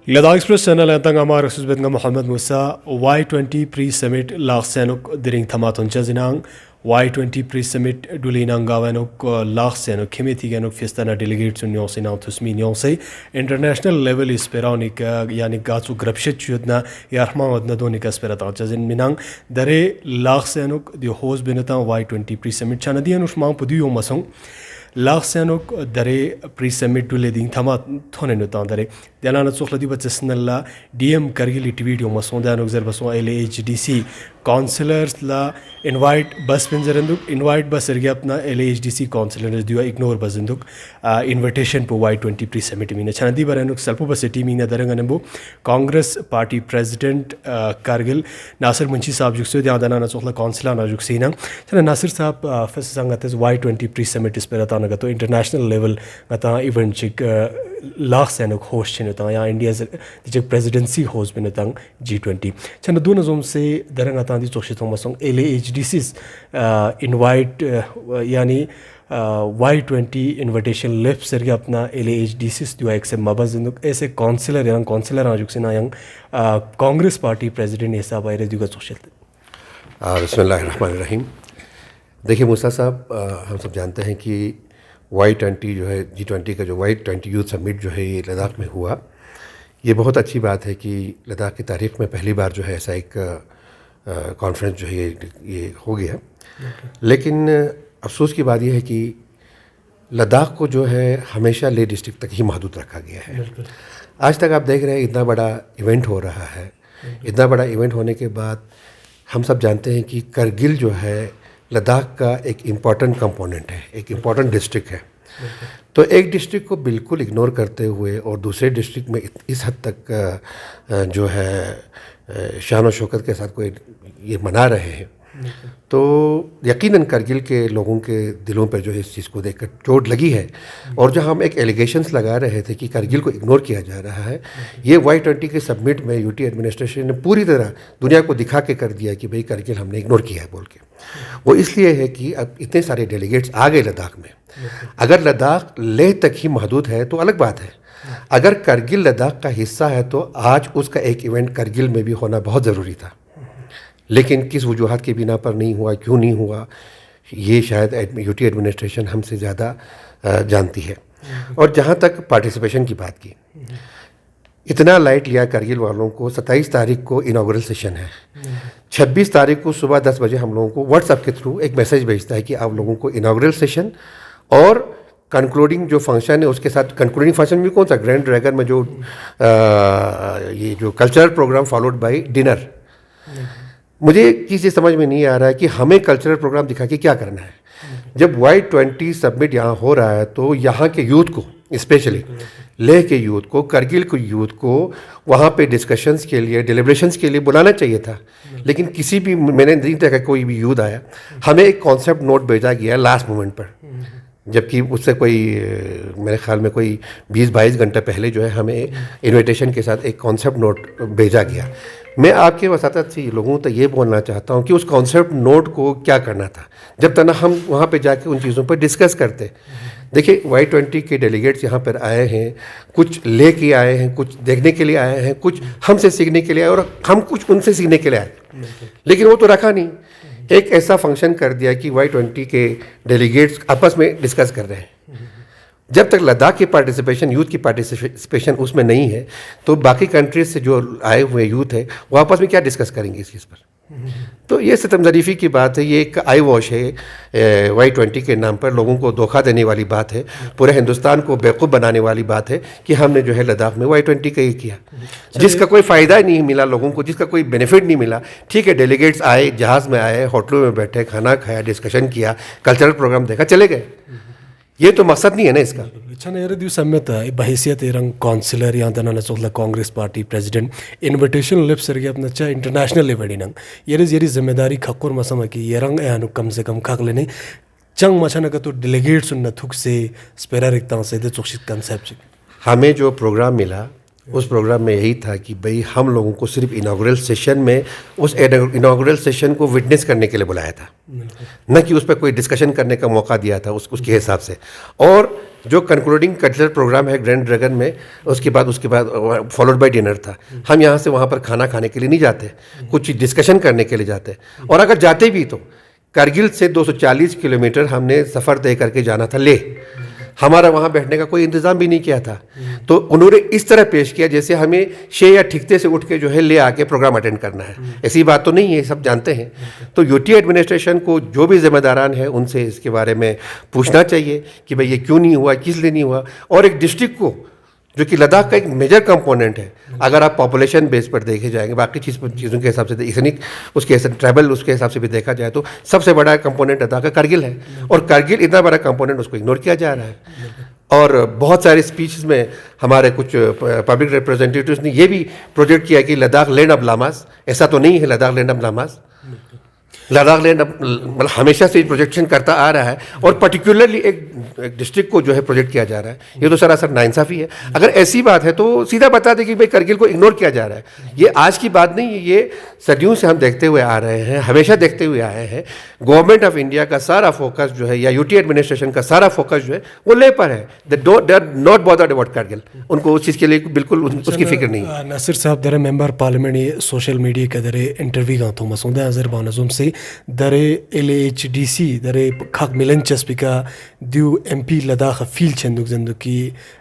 Lada Express channel and Tangama Rasus Muhammad Musa Y20 pre-summit Laksenuk during Thamaton Chazinang Y20 pre-summit Dulinang Gavanuk Laksenuk Kimiti Ganuk Fistana delegates in Yosina Tusmin Yose international level is Peronica Yani Gatsu Grapshet Chudna Yarma Nadonika Sperata Chazin Minang Dare Laksenuk the host Benatan Y20 pre-summit Chanadian Ushman Pudio Masong Laksenuk Dare pre-summit Duleding Thamat Thonenutan Dare Diana Sukhladi Bachesnella DM Kargili TV Masonda Observason LHDC councillors la invite bus pinzeranduk invite bus sergiapna LHDC councillors dua ignore bazanduk invitation po Y20 pre-summit mina chanadi baranuk salpo bus city mina daranganambu Congress party president Kargil Nasir Munshi sahab jukse diadana na sokhla councillor na juksina chana Nasir sahab first sangates Y20 pre-summit isperata na gato international level gata event chik Laksenuk host chinutang ya India's the presidency host binatang G20 chana duna zom se darangata di chokshitong masong LHDC's invite yani Y20 invitation left serge apna LHDC's dua ek se mabazinduk ऐसे councillor yang councillor ajuksina yang Congress party president ऐसा virus दुगा चोशित बिस्मिल्लाहिर्रहमानिर्रहीम। देखिए मूसा साहब, हम सब जानते हैं कि Y20 जो है G20 का जो Y20 यूथ समिट जो है ये लद्दाख में हुआ। ये बहुत अच्छी बात है कि लद्दाख की तारीख़ में पहली बार जो है ऐसा एक कॉन्फ्रेंस जो है ये हो गया। लेकिन अफसोस की बात यह है कि लद्दाख को जो है हमेशा लेह डिस्ट्रिक्ट तक ही महदूद रखा गया है। आज तक आप देख रहे हैं इतना बड़ा इवेंट हो रहा है। इतना बड़ा इवेंट होने के बाद हम सब जानते हैं कि करगिल जो है लद्दाख का एक इम्पॉर्टेंट कंपोनेंट है, एक इम्पॉर्टेंट डिस्ट्रिक्ट है। तो एक डिस्ट्रिक्ट को बिल्कुल इग्नोर करते हुए और दूसरे डिस्ट्रिक्ट में इस हद तक जो है शान और शौकत के साथ कोई ये मना रहे हैं, तो यकीनन करगिल के लोगों के दिलों पर जो है इस चीज़ को देखकर चोट लगी है। और जो हम एक एलिगेशंस लगा रहे थे कि करगिल को इग्नोर किया जा रहा है, ये Y20 के सबमिट में यूटी एडमिनिस्ट्रेशन ने पूरी तरह दुनिया को दिखा के कर दिया कि भाई करगिल हमने इग्नोर किया है बोल के। वो इसलिए है कि अब इतने सारे डेलीगेट्स आ गए लद्दाख में। अगर लद्दाख लेह तक ही महदूद है तो अलग बात है, अगर करगिल लद्दाख का हिस्सा है तो आज उसका एक इवेंट करगिल में भी होना बहुत ज़रूरी था। लेकिन किस वजूहत के बिना पर नहीं हुआ, क्यों नहीं हुआ, ये शायद यूटी एडमिनिस्ट्रेशन हमसे ज़्यादा जानती है। और जहाँ तक पार्टिसिपेशन की बात की, इतना लाइट लिया करगिल वालों को। 27 तारीख को इनागुरल सेशन है, 26 तारीख को सुबह 10 बजे हम लोगों को व्हाट्सएप के थ्रू एक मैसेज भेजता है कि आप लोगों को इनागुरल सेशन और कंक्लूडिंग जो फंक्शन है उसके साथ, कंक्लूडिंग फंक्शन भी कौन सा, ग्रैंड ड्रैगन में जो ये जो cultural programme followed by dinner. मुझे किसी समझ में नहीं आ रहा है कि हमें कल्चरल प्रोग्राम दिखा के क्या करना है। जब Y20 सबमिट यहाँ हो रहा है तो यहाँ के यूथ को, स्पेशली लेह के यूथ को, करगिल के यूथ को वहाँ पे डिस्कशंस के लिए, डिलिब्रेशंस के लिए बुलाना चाहिए था। लेकिन किसी भी, मैंने नहीं देखा कोई भी यूथ आया। हमें एक कॉन्सेप्ट नोट भेजा गया लास्ट मोमेंट पर, जबकि उससे कोई मेरे ख्याल में कोई 20-22 घंटे पहले जो है हमें इनविटेशन के साथ एक कॉन्सेप्ट नोट भेजा गया। मैं आपके वसातत से लोगों तक ये बोलना चाहता हूँ कि उस कॉन्सेप्ट नोट को क्या करना था, जब तक हम वहाँ पे जाके उन चीज़ों पर डिस्कस करते। देखिए Y20 के डेलीगेट्स यहाँ पर आए हैं, कुछ ले के आए हैं, कुछ देखने के लिए आए हैं, कुछ हमसे सीखने के लिए आए और हम कुछ उनसे सीखने के लिए आए। लेकिन वो तो रखा नहीं, एक ऐसा फंक्शन कर दिया कि Y20 के डेलीगेट्स आपस में डिस्कस कर रहे हैं। जब तक लद्दाख की पार्टिसिपेशन, यूथ की पार्टिसिपेशन उसमें नहीं है, तो बाकी कंट्रीज से जो आए हुए यूथ है वो आपस में क्या डिस्कस करेंगे इस चीज़ पर। तो ये सितम ज़रीफ़ी की बात है, ये एक आई वॉश है Y20 के नाम पर, लोगों को धोखा देने वाली बात है, पूरे हिंदुस्तान को बेवकूफ़ बनाने वाली बात है कि हमने जो है लद्दाख में Y20 का ये किया, जिसका कोई फ़ायदा नहीं मिला लोगों को, जिसका कोई बेनिफिट नहीं मिला। ठीक है, डेलीगेट्स आए, जहाज़ में आए, होटलों में बैठे, खाना खाया, डिस्कशन किया, कल्चरल प्रोग्राम देखा, चले गए। ये तो मकसद नहीं है ना इसका। अच्छा ना, दिवस सम्मत बहैसियत रंग काउंसिलर या तना नसोला कांग्रेस पार्टी प्रेसिडेंट इनविटेशन लिप सरगे अपना चा इंटरनेशनल लेवल नंग ये जिम्मेदारी खकुर मसम की ये रंग यानु कम से कम खक लेने चंग मछन का तो डेलीगेट्स न थुक से स्पेरा रिक्ता से दे चोक्षित कांसेप्ट। हमें जो प्रोग्राम मिला उस प्रोग्राम में यही था कि भाई हम लोगों को सिर्फ इनागुरल सेशन में उस इनागुरल सेशन को विटनेस करने के लिए बुलाया था, न कि उस पर कोई डिस्कशन करने का मौका दिया था उसके हिसाब से। और जो कंक्लूडिंग कल्चरल प्रोग्राम है ग्रैंड ड्रैगन में, उसके बाद फॉलोड बाय डिनर था। हम यहाँ से वहाँ पर खाना खाने के लिए नहीं जाते, कुछ डिस्कशन करने के लिए जाते, और अगर जाते भी तो करगिल से 240 किलोमीटर हमने सफ़र तय करके जाना था ले, हमारा वहाँ बैठने का कोई इंतज़ाम भी नहीं किया था। तो उन्होंने इस तरह पेश किया जैसे हमें शे या ठिकते से उठ के जो है ले आके प्रोग्राम अटेंड करना है। ऐसी बात तो नहीं है, सब जानते हैं। तो यूटी एडमिनिस्ट्रेशन को जो भी जिम्मेदारान है उनसे इसके बारे में पूछना चाहिए कि भाई ये क्यों नहीं हुआ, किस लिए नहीं हुआ। और एक डिस्ट्रिक्ट को जो कि लद्दाख का एक मेजर कंपोनेंट है, अगर आप पॉपुलेशन बेस पर देखे जाएंगे, बाकी चीज़ों के हिसाब से इतनी उसके ट्रैवल उसके हिसाब से भी देखा जाए तो सबसे बड़ा कंपोनेंट लद्दाख का करगिल है, और करगिल इतना बड़ा कंपोनेंट उसको इग्नोर किया जा रहा है। और बहुत सारे स्पीचेस में हमारे कुछ पब्लिक रिप्रेजेंटेटिव्स ने ये भी प्रोजेक्ट किया कि लद्दाख लैंड ऑफ लामास, ऐसा तो नहीं है Ladakh land of llamas. Ladakh land मतलब हमेशा से प्रोजेक्शन करता आ रहा है, और पर्टिकुलरली एक डिस्ट्रिक्ट को जो है प्रोजेक्ट किया जा रहा है। ये तो सरासर नाइंसाफ़ी है। अगर ऐसी बात है तो सीधा बता दें कि भाई करगिल को इग्नोर किया जा रहा है। ये आज की बात नहीं है, ये सदियों से हम देखते हुए आ रहे हैं, हमेशा देखते हुए आए हैं। गवर्नमेंट ऑफ इंडिया का सारा फोकस जो है, या यूटी एडमिनिस्ट्रेशन का सारा फोकस जो है वो ले पर है। They are not bothered about Kargil, उनको उस चीज़ के लिए बिल्कुल उसकी फिक्र नहीं है। नासिर साहब दरे मेंबर पार्लियामेंट सोशल मीडिया के दरे इंटरव्यू का तो मसूदा अजरबानजुम से दरे LHDC दरे खाक मिलन चस्पिका दियो MP लद्दाख फील चंदुक जंदु की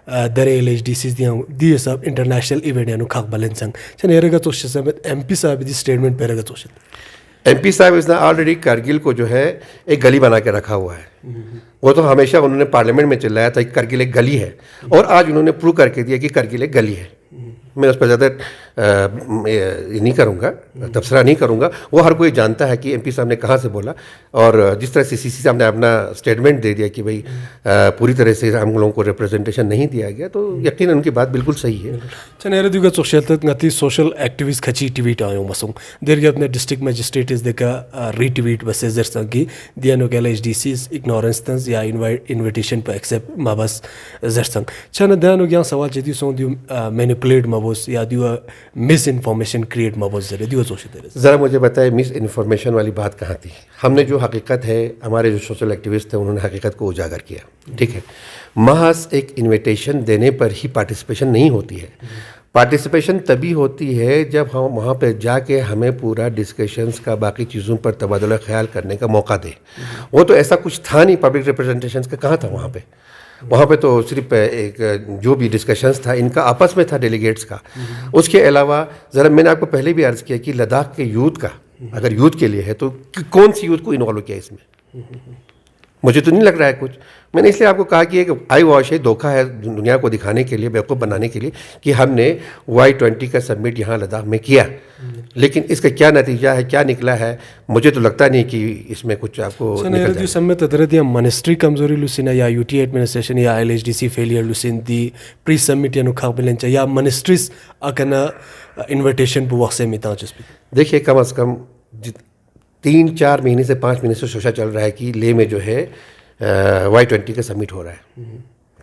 दरे LHDC दिए सब इंटरनेशनल इवेंट यानु खाक बलन संग चने एरगा तो समेत MP साहब दी स्टेटमेंट पेरगा तो MP साहब इसने ऑलरेडी करगिल को जो है एक गली बना के रखा हुआ है। वो तो हमेशा उन्होंने पार्लियामेंट में चिल्लाया था कि करगिल एक गली है, और आज उन्होंने प्रूव करके दिया कि करगिल एक गली है। मैं उस पर ज़्यादा नहीं करूँगा, तबसरा नहीं करूँगा। वो हर कोई जानता है कि MP साहब ने कहाँ से बोला, और जिस तरह से CC साहब ने अपना स्टेटमेंट दे दिया कि भाई पूरी तरह से हम लोगों को रिप्रेजेंटेशन नहीं दिया गया, तो यकीनन उनकी बात बिल्कुल सही है। चनेरे दुगा सोशल एक्टिविस्ट खची ट्वीट आयो मसुम देर अपने डिस्ट्रिक्ट मजिस्ट्रेट इस देखा रीट्वीट बसे जरसा की दिया नो के LHDC इग्नोरेंस तंस या इनविटेशन पर एक्सेप्ट माबस जरसंग चने दानो गया सवाल जदी सो दियो मैनिपुलेट माबोस या दियो मिस इन्फॉर्मेशन क्रिएट माबोस जरे दियो सोचते ज़रा मुझे बताए मिस इन्फॉर्मेशन वाली बात कहाँ थी। हमने जो हकीकत है, हमारे जो सोशल एक्टिविस्ट थे उन्होंने हकीकत को उजागर किया, ठीक है। महज एक इनविटेशन देने पर ही पार्टिसिपेशन नहीं होती है। पार्टिसिपेशन तभी होती है जब हम वहाँ पे जाके हमें पूरा डिस्कशंस का बाकी चीज़ों पर तबादला ख्याल करने का मौका दे। वो तो ऐसा कुछ था नहीं, पब्लिक रिप्रेजेंटेशंस का कहाँ था वहाँ पे। वहाँ पे तो सिर्फ एक जो भी डिस्कशंस था इनका आपस में था डेलीगेट्स का। उसके अलावा ज़रा मैंने आपको पहले भी अर्ज़ किया कि लद्दाख के यूथ का, अगर यूथ के लिए है तो कौन सी यूथ को इन्वॉल्व किया इसमें, मुझे तो नहीं लग रहा है कुछ। मैंने इसलिए आपको कहा कि एक आई वॉश है, धोखा है दुनिया को दिखाने के लिए, बेवकूफ़ बनाने के लिए कि हमने Y20 का सबमिट यहाँ लद्दाख में किया, लेकिन इसका क्या नतीजा है, क्या निकला है, मुझे तो लगता नहीं कि इसमें कुछ आपको निकल जाए। सम्मेत दिया मिनिस्ट्री कमजोरी लुसिना या यूटी एडमिनिस्ट्रेशन या LHDC फेलियर लुसिन दी प्री सबमिट या नुखा बिलन या मिनिस्ट्रीज अकना इन्विटेशन बुआ से मिता जस्पी। देखिए कम से कम 3-4 महीने से 5 महीने से सोचा चल रहा है कि ले में जो है Y20 का सबमिट हो रहा है,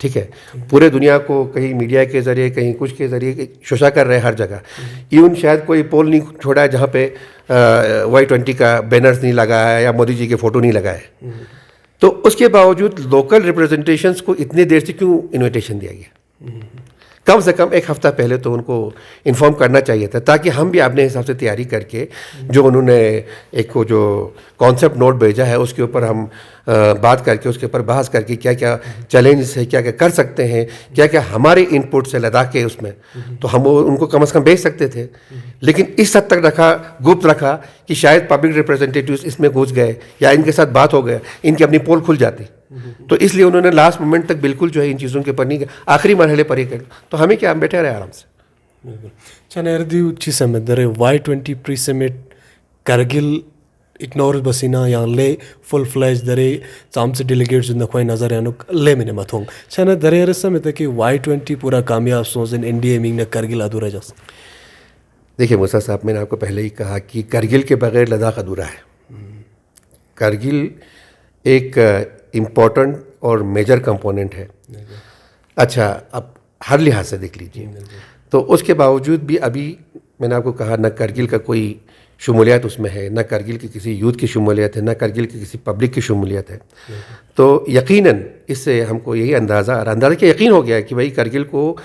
ठीक है। पूरे दुनिया को कहीं मीडिया के ज़रिए, कहीं कुछ के ज़रिए शोषा कर रहे हैं हर जगह। इवन शायद कोई पोल नहीं छोड़ा है जहाँ पे Y20 का बैनर्स नहीं लगा है या मोदी जी के फ़ोटो नहीं लगाए। तो उसके बावजूद लोकल रिप्रेजेंटेशंस को इतने देर से क्यों इन्विटेशन दिया गया? कम से कम 1 हफ़्ता पहले तो उनको इन्फॉर्म करना चाहिए था, ताकि हम भी अपने हिसाब से तैयारी करके जो उन्होंने एक को जो कॉन्सेप्ट नोट भेजा है उसके ऊपर हम बात करके, उसके ऊपर बहस करके क्या क्या चैलेंजेस है, क्या क्या कर सकते हैं, क्या क्या हमारे इनपुट्स है लद्दाख के उसमें, तो हम वो उनको कम से कम भेज सकते थे। लेकिन इस हद तक रखा, गुप्त रखा कि शायद पब्लिक रिप्रेजेंटेटिव्स इसमें घुस गए या इनके साथ बात हो गया, इनकी अपनी पोल खुल जाती। तो इसलिए उन्होंने लास्ट मोमेंट तक बिल्कुल जो है इन चीज़ों के ऊपर नहीं, आखिरी मरहले पर ही कर, तो हमें क्या, हम बैठे रहे आराम से। चीज समझ दरे Y20 प्री समिट करगिल इग्नोर बसीना या ले फुल फ्लैश दरे चाम से डेलीगेट्स न कोई नजर यानो ले मैंने मतोंग छना दरे रस्म में कि Y20 पूरा कामयाब सोचन इंडिया मींग ने करगिल अधूरा जस। देखिए मूसा साहब, मैंने आपको पहले ही कहा कि करगिल के बगैर लद्दाख अधूरा है। करगिल एक इम्पॉर्टेंट और मेजर कंपोनेंट है। अच्छा, अब हर लिहाज से देख लीजिए, तो उसके बावजूद भी अभी मैंने आपको कहा न करगिल का कोई शमूलियत उसमें है, ना करगिल की किसी यूथ की शमूलियत है, ना करगिल की किसी पब्लिक की शमूलियत है। तो यकीनन इससे हमको यही अंदाज़ा कि यकीन हो गया कि भाई करगिल को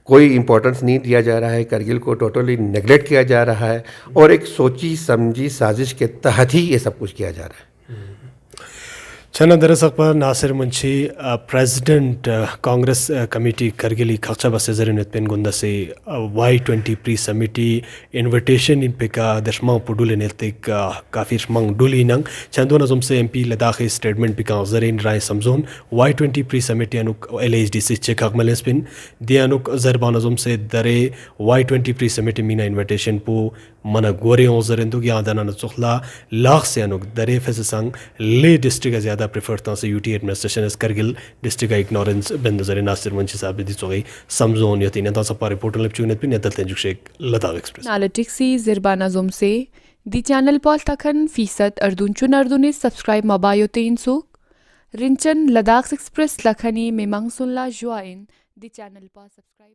कोई इम्पोर्टेंस नहीं दिया जा रहा है, करगिल को टोटली नेगलेक्ट किया जा रहा है और एक सोची समझी साजिश के तहत ही ये सब कुछ किया जा रहा है। Chana darasakpa Nasir Munshi, President Congress Committee Kargili Khacha Basezarin Pen Gundasi Y20 pre-summit invitation in Pika Dashmang Pudul Netik Kafir Mang Duli Nang Chandona Zumse MP Ladakh statement Pika Zarin Rai Samzon Y20 pre-summit Anuk LHDC Check Akmalespin Dianuk Zarbana Zumse Dare Y20 pre-summit Mina invitation Pu Mana Gori Ozarendu Yadana Zukhla Lakh se Anuk Dare Fesasang Le district ज़्यादा prefer था से UT administration इस Kargil district का ignorance बंद नजर नासिर मंची साहब दी चोगई समझोन यतीन ता सपा रिपोर्टर लिप चुनत पिन यतल तेंजुक शेख लद्दाख एक्सप्रेस नालिटिक्सी ज़िरबाना ज़ुम से दी चैनल पॉल तखन फीसद अर्दुन अर्दुने सब्सक्राइब मबायोते इंसुक रिंचन लद्दाख एक्सप्रेस लखनी में मंगसुल्ला जुआइन दी चैनल पॉल सब्सक्राइब